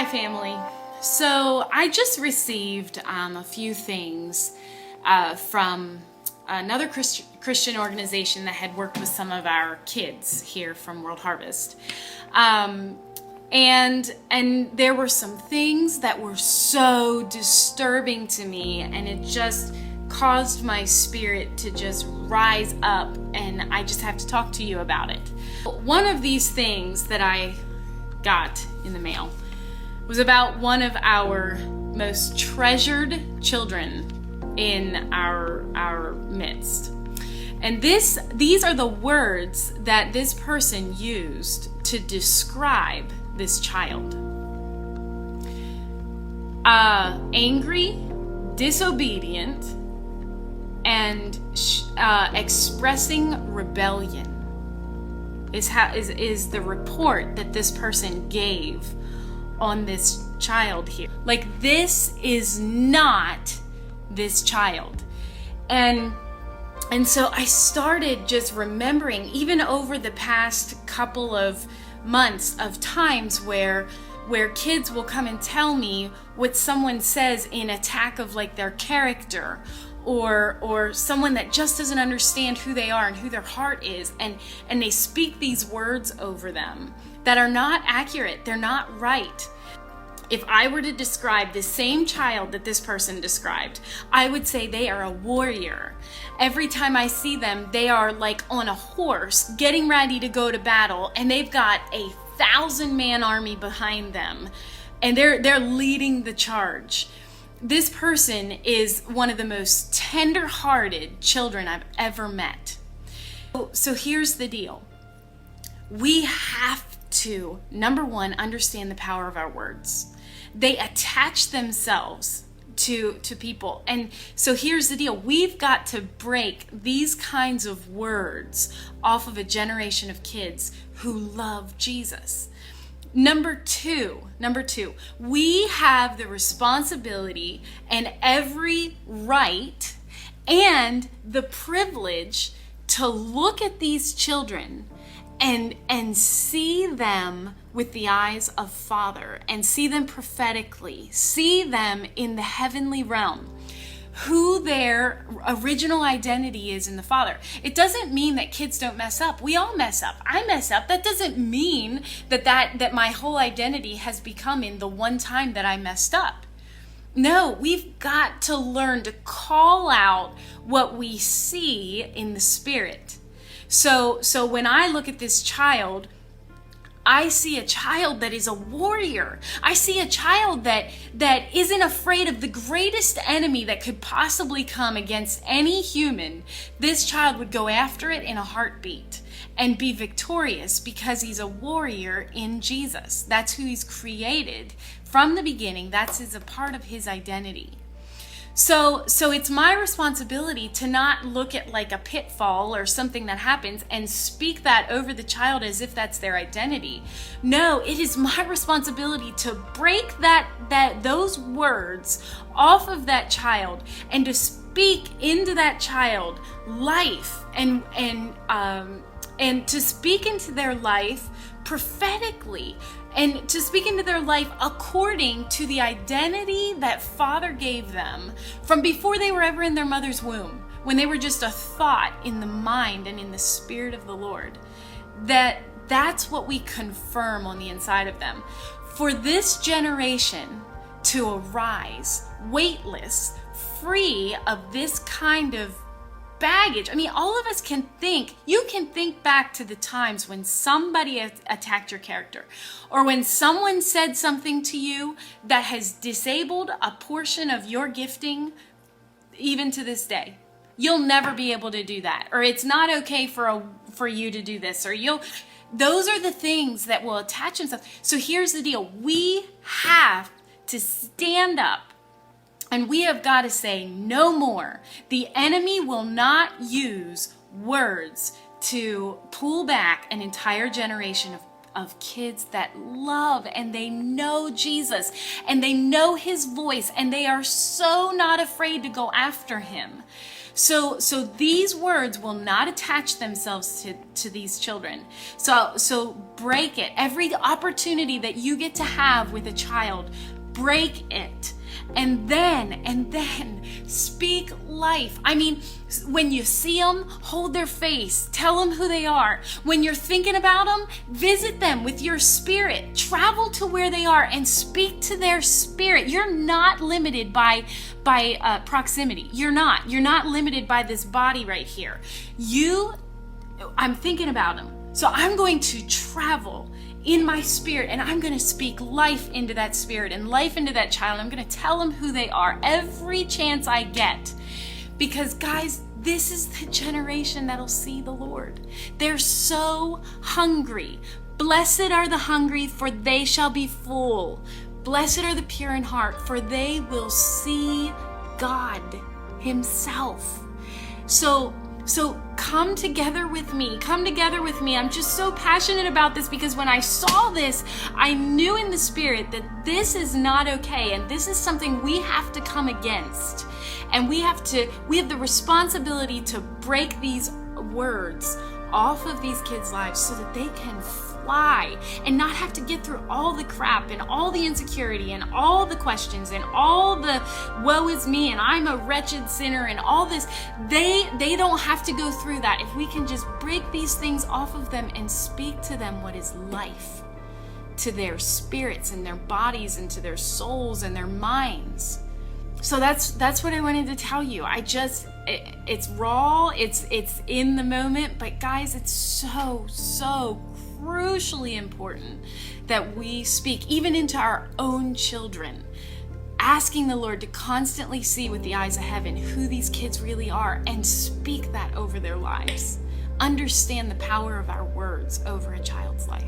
Hi, family. So I just received a few things from another Christian organization that had worked with some of our kids here from World Harvest. And there were some things that were so disturbing to me, and it just caused my spirit to just rise up, and I just have to talk to you about it. One of these things that I got in the mail was about one of our most treasured children in our midst. And these are the words that this person used to describe this child. Angry, disobedient, and expressing rebellion is the report that this person gave on this child here. Like, this is not this child. And so I started just remembering, even over the past couple of months, of times where kids will come and tell me what someone says in attack of like their character, or someone that just doesn't understand who they are and who their heart is, and they speak these words over them that are not accurate, they're not right. If I were to describe the same child that this person described, I would say they are a warrior. Every time I see them, they are like on a horse getting ready to go to battle, and they've got a 1,000-man army behind them, and they're leading the charge. This person is one of the most tender-hearted children I've ever met. So here's the deal. We have to, number one, understand the power of our words. They attach themselves to people. And so here's the deal. We've got to break these kinds of words off of a generation of kids who love Jesus. Number two, we have the responsibility and every right and the privilege to look at these children and see them with the eyes of Father, and see them prophetically, see them in the heavenly realm, who their original identity is in the Father. It doesn't mean that kids don't mess up. We all mess up. I mess up. That doesn't mean that my whole identity has become in the one time that I messed up. No, we've got to learn to call out what we see in the Spirit. So when I look at this child, I see a child that is a warrior. I see a child that isn't afraid of the greatest enemy that could possibly come against any human. This child would go after it in a heartbeat and be victorious because he's a warrior in Jesus. That's who he's created from the beginning. That's a part of his identity. So it's my responsibility to not look at like a pitfall or something that happens and speak that over the child as if that's their identity. No, it is my responsibility to break those words off of that child and to speak into that child life and to speak into their life prophetically, and to speak into their life according to the identity that Father gave them from before they were ever in their mother's womb, when they were just a thought in the mind and in the Spirit of the Lord. That's what we confirm on the inside of them. For this generation to arise weightless, free of this kind of baggage. I mean, all of us can think. You can think back to the times when somebody attacked your character, or when someone said something to you that has disabled a portion of your gifting, even to this day. You'll never be able to do that, or it's not okay for you to do this, or those are the things that will attach themselves. So here's the deal. We have to stand up. And we have got to say no more. The enemy will not use words to pull back an entire generation of kids that love and they know Jesus and they know his voice and they are so not afraid to go after him. So these words will not attach themselves to these children. So break it. Every opportunity that you get to have with a child, break it. And then speak life. I mean, when you see them, hold their face, tell them who they are. When you're thinking about them, visit them with your spirit. Travel to where they are and speak to their spirit. You're not limited by proximity. You're not limited by this body right here. I'm thinking about them. So I'm going to travel in my spirit, and I'm going to speak life into that spirit and life into that child. I'm going to tell them who they are every chance I get. Because guys, this is the generation that'll see the Lord. They're so hungry. Blessed are the hungry, for they shall be full. Blessed are the pure in heart, for they will see God himself. So come together with me. Come together with me. I'm just so passionate about this, because when I saw this, I knew in the spirit that this is not okay, and this is something we have to come against. And we have the responsibility to break these words off of these kids' lives so that they can fly and not have to get through all the crap and all the insecurity and all the questions and all the woe is me and I'm a wretched sinner and all this. They don't have to go through that if we can just break these things off of them and speak to them what is life, to their spirits and their bodies and to their souls and their minds. So that's what I wanted to tell you. It's raw, it's in the moment, but guys, it's so crucially important that we speak even into our own children, asking the Lord to constantly see with the eyes of heaven who these kids really are and speak that over their lives. Understand the power of our words over a child's life.